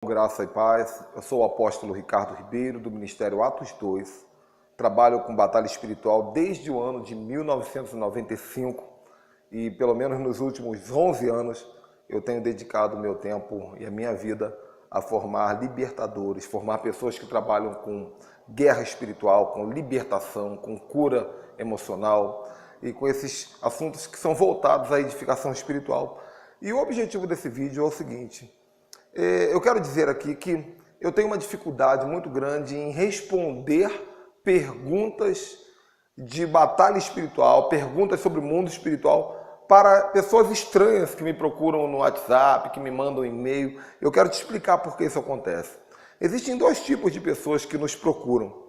Graça e paz, eu sou o apóstolo Ricardo Ribeiro, do Ministério Atos 2, trabalho com batalha espiritual desde o ano de 1995 e pelo menos nos últimos 11 anos eu tenho dedicado o meu tempo e a minha vida a formar libertadores, formar pessoas que trabalham com guerra espiritual, com libertação, com cura emocional e com esses assuntos que são voltados à edificação espiritual. E o objetivo desse vídeo é o seguinte: eu quero dizer aqui que eu tenho uma dificuldade muito grande em responder perguntas de batalha espiritual, perguntas sobre o mundo espiritual para pessoas estranhas que me procuram no WhatsApp, que me mandam e-mail. Eu quero te explicar por que isso acontece. Existem dois tipos de pessoas que nos procuram.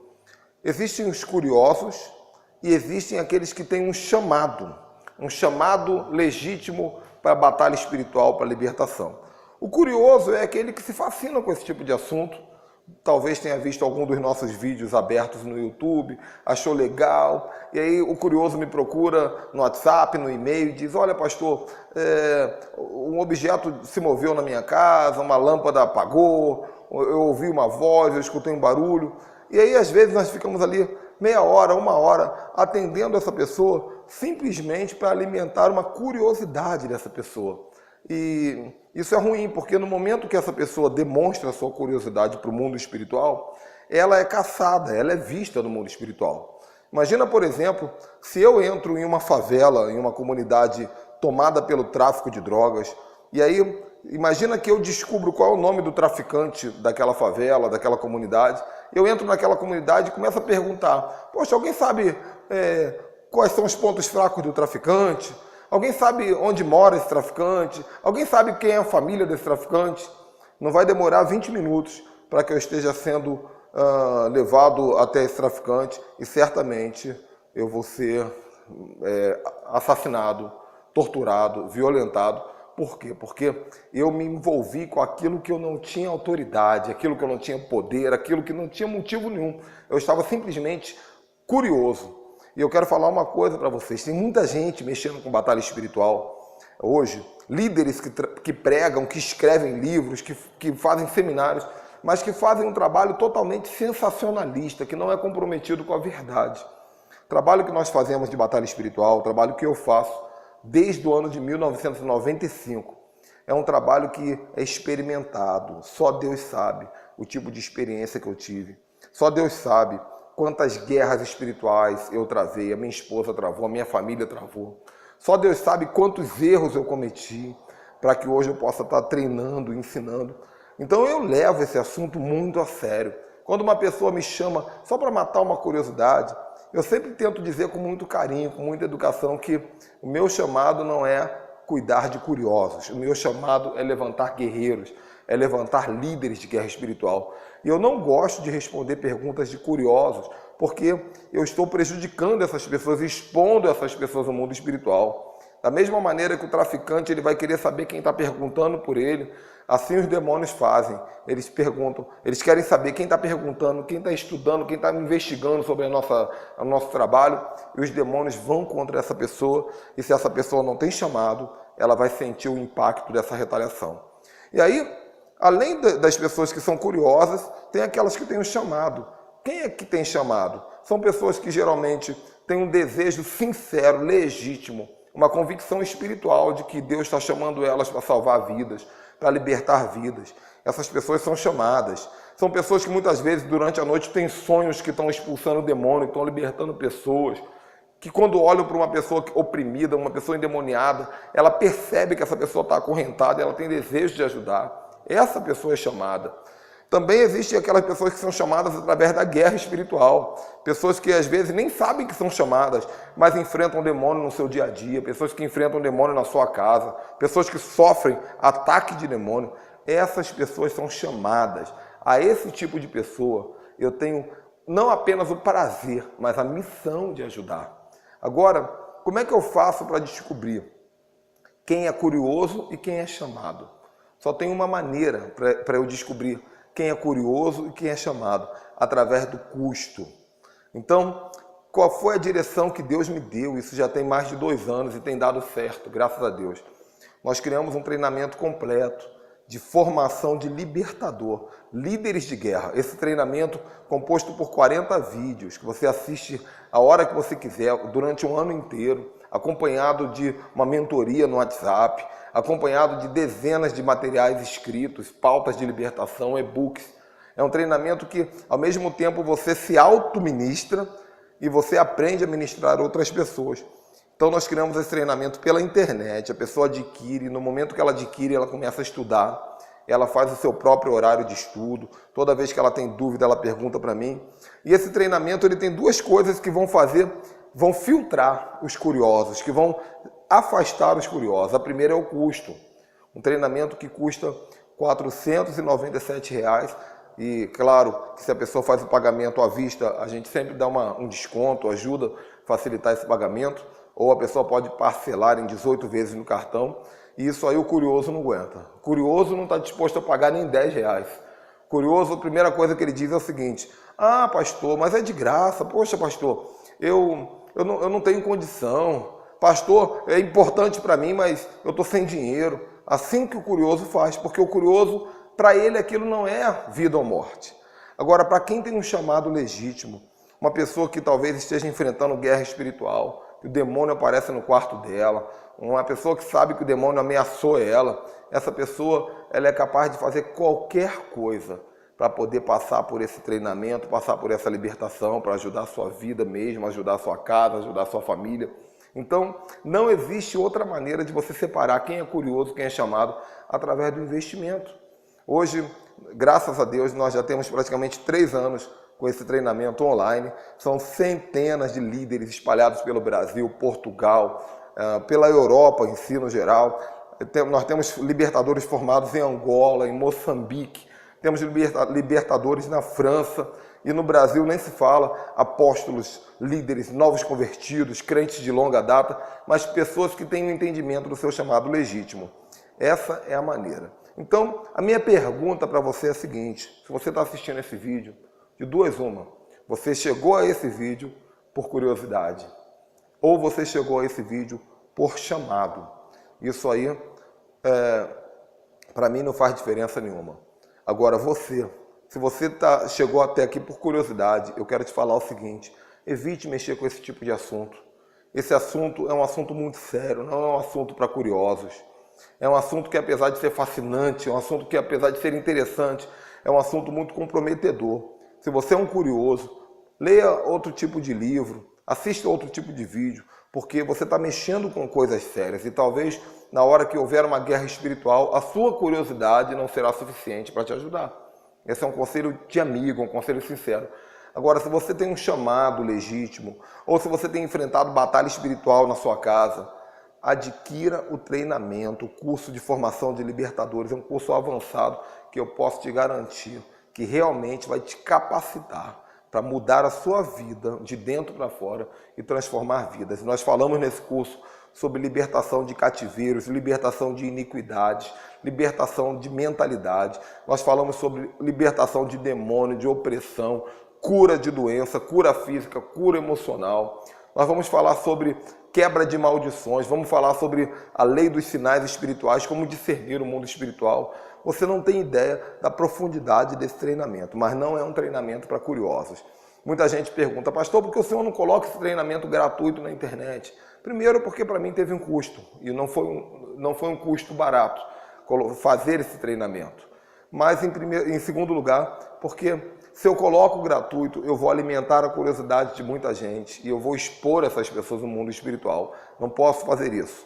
Existem os curiosos e existem aqueles que têm um chamado legítimo para a batalha espiritual, para a libertação. O curioso é aquele que se fascina com esse tipo de assunto, talvez tenha visto algum dos nossos vídeos abertos no YouTube, achou legal, e aí o curioso me procura no WhatsApp, no e-mail, e diz: olha, pastor, um objeto se moveu na minha casa, uma lâmpada apagou, eu ouvi uma voz, eu escutei um barulho. E aí às vezes nós ficamos ali meia hora, uma hora, atendendo essa pessoa, simplesmente para alimentar uma curiosidade dessa pessoa. E isso é ruim, porque no momento que essa pessoa demonstra a sua curiosidade para o mundo espiritual, ela é caçada, ela é vista no mundo espiritual. Imagina, por exemplo, se eu entro em uma favela, em uma comunidade tomada pelo tráfico de drogas, e aí imagina que eu descubro qual é o nome do traficante daquela favela, daquela comunidade. Eu entro naquela comunidade e começo a perguntar: poxa, alguém sabe quais são os pontos fracos do traficante? Alguém sabe onde mora esse traficante? Alguém sabe quem é a família desse traficante? Não vai demorar 20 minutos para que eu esteja sendo levado até esse traficante e certamente eu vou ser assassinado, torturado, violentado. Por quê? Porque eu me envolvi com aquilo que eu não tinha autoridade, aquilo que eu não tinha poder, aquilo que não tinha motivo nenhum. Eu estava simplesmente curioso. E eu quero falar uma coisa para vocês: tem muita gente mexendo com batalha espiritual hoje, líderes que pregam, que escrevem livros, que fazem seminários, mas que fazem um trabalho totalmente sensacionalista, que não é comprometido com a verdade. O trabalho que nós fazemos de batalha espiritual, o trabalho que eu faço desde o ano de 1995, é um trabalho que é experimentado. Só Deus sabe o tipo de experiência que eu tive. Só Deus sabe quantas guerras espirituais eu travei, a minha esposa travou, a minha família travou. Só Deus sabe quantos erros eu cometi para que hoje eu possa estar treinando, ensinando. Então eu levo esse assunto muito a sério. Quando uma pessoa me chama só para matar uma curiosidade, eu sempre tento dizer com muito carinho, com muita educação, que o meu chamado não é cuidar de curiosos. O meu chamado é levantar guerreiros, é levantar líderes de guerra espiritual. E eu não gosto de responder perguntas de curiosos, porque eu estou prejudicando essas pessoas, expondo essas pessoas ao mundo espiritual. Da mesma maneira que o traficante ele vai querer saber quem está perguntando por ele, assim os demônios fazem. Eles perguntam, eles querem saber quem está perguntando, quem está estudando, quem está investigando sobre o nosso trabalho, e os demônios vão contra essa pessoa, e se essa pessoa não tem chamado, ela vai sentir o impacto dessa retaliação. E aí, além das pessoas que são curiosas, tem aquelas que têm um chamado. Quem é que tem chamado? São pessoas que geralmente têm um desejo sincero, legítimo, uma convicção espiritual de que Deus está chamando elas para salvar vidas, para libertar vidas. Essas pessoas são chamadas. São pessoas que muitas vezes durante a noite têm sonhos que estão expulsando o demônio, que estão libertando pessoas, que quando olham para uma pessoa oprimida, uma pessoa endemoniada, ela percebe que essa pessoa está acorrentada, ela tem desejo de ajudar. Essa pessoa é chamada. Também existem aquelas pessoas que são chamadas através da guerra espiritual. Pessoas que às vezes nem sabem que são chamadas, mas enfrentam demônio no seu dia a dia. Pessoas que enfrentam demônio na sua casa. Pessoas que sofrem ataque de demônio. Essas pessoas são chamadas. A esse tipo de pessoa eu tenho não apenas o prazer, mas a missão de ajudar. Agora, como é que eu faço para descobrir quem é curioso e quem é chamado? Só tem uma maneira para eu descobrir quem é curioso e quem é chamado: através do custo. Então, qual foi a direção que Deus me deu? Isso já tem mais de 2 anos e tem dado certo, graças a Deus. Nós criamos um treinamento completo de formação de libertador, líderes de guerra. Esse treinamento composto por 40 vídeos que você assiste a hora que você quiser, durante um ano inteiro, acompanhado de uma mentoria no WhatsApp, acompanhado de dezenas de materiais escritos, pautas de libertação, e-books. É um treinamento que, ao mesmo tempo, você se auto-ministra e você aprende a ministrar outras pessoas. Então nós criamos esse treinamento pela internet, a pessoa adquire, no momento que ela adquire, ela começa a estudar, ela faz o seu próprio horário de estudo, toda vez que ela tem dúvida, ela pergunta para mim. E esse treinamento ele tem duas coisas que vão filtrar os curiosos, que vão afastar os curiosos. A primeira é o custo, um treinamento que custa R$ 497, e claro que se a pessoa faz o pagamento à vista, a gente sempre dá um desconto, ajuda a facilitar esse pagamento, ou a pessoa pode parcelar em 18 vezes no cartão, e isso aí o curioso não aguenta. O curioso não está disposto a pagar nem R$ 10. O curioso, a primeira coisa que ele diz é o seguinte: ah, pastor, mas é de graça, poxa, pastor, eu não tenho condição, pastor, é importante para mim, mas eu estou sem dinheiro. Assim que o curioso faz, porque o curioso, para ele aquilo não é vida ou morte. Agora, para quem tem um chamado legítimo, uma pessoa que talvez esteja enfrentando guerra espiritual, que o demônio aparece no quarto dela, uma pessoa que sabe que o demônio ameaçou ela, essa pessoa ela é capaz de fazer qualquer coisa para poder passar por esse treinamento, passar por essa libertação, para ajudar a sua vida mesmo, ajudar a sua casa, ajudar a sua família. Então, não existe outra maneira de você separar quem é curioso, quem é chamado, através do investimento. Hoje, graças a Deus, nós já temos praticamente 3 anos com esse treinamento online. São centenas de líderes espalhados pelo Brasil, Portugal, pela Europa em si, no geral. Nós temos libertadores formados em Angola, em Moçambique, temos libertadores na França, e no Brasil nem se fala, apóstolos, líderes, novos convertidos, crentes de longa data, mas pessoas que têm o entendimento do seu chamado legítimo. Essa é a maneira. Então, a minha pergunta para você é a seguinte: se você está assistindo esse vídeo, de duas uma, você chegou a esse vídeo por curiosidade, ou você chegou a esse vídeo por chamado. Isso aí, para mim, não faz diferença nenhuma. Agora, se você chegou até aqui por curiosidade, eu quero te falar o seguinte: evite mexer com esse tipo de assunto. Esse assunto é um assunto muito sério, não é um assunto para curiosos. É um assunto que, apesar de ser fascinante, é um assunto que, apesar de ser interessante, é um assunto muito comprometedor. Se você é um curioso, leia outro tipo de livro, assista outro tipo de vídeo, porque você está mexendo com coisas sérias e talvez na hora que houver uma guerra espiritual, a sua curiosidade não será suficiente para te ajudar. Esse é um conselho de amigo, um conselho sincero. Agora, se você tem um chamado legítimo, ou se você tem enfrentado batalha espiritual na sua casa, adquira o treinamento, o curso de formação de libertadores. É um curso avançado que eu posso te garantir que realmente vai te capacitar para mudar a sua vida de dentro para fora e transformar vidas. Nós falamos nesse curso sobre libertação de cativeiros, libertação de iniquidades, libertação de mentalidade. Nós falamos sobre libertação de demônio, de opressão, cura de doença, cura física, cura emocional. Nós vamos falar sobre quebra de maldições, vamos falar sobre a lei dos sinais espirituais, como discernir o mundo espiritual. Você não tem ideia da profundidade desse treinamento, mas não é um treinamento para curiosos. Muita gente pergunta: pastor, por que o senhor não coloca esse treinamento gratuito na internet? Primeiro, porque para mim teve um custo, e não foi um custo barato fazer esse treinamento. Mas, em segundo lugar, porque se eu coloco gratuito, eu vou alimentar a curiosidade de muita gente e eu vou expor essas pessoas no mundo espiritual. Não posso fazer isso.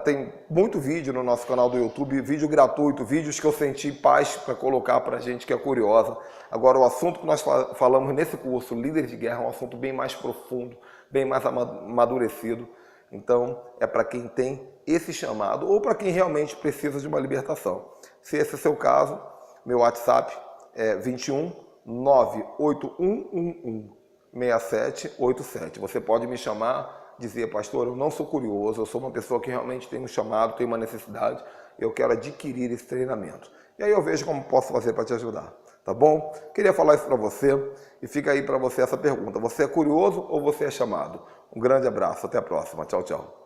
Tem muito vídeo no nosso canal do YouTube, vídeo gratuito, vídeos que eu senti paz para colocar para a gente que é curiosa. Agora, o assunto que nós falamos nesse curso, Líderes de Guerra, é um assunto bem mais profundo, bem mais amadurecido. Então, é para quem tem esse chamado ou para quem realmente precisa de uma libertação. Se esse é o seu caso, meu WhatsApp é 21 98111 6787. Você pode me chamar, dizer: pastor, eu não sou curioso, eu sou uma pessoa que realmente tem um chamado, tem uma necessidade, eu quero adquirir esse treinamento. E aí eu vejo como posso fazer para te ajudar, tá bom? Queria falar isso para você e fica aí para você essa pergunta: você é curioso ou você é chamado? Um grande abraço, até a próxima, tchau, tchau.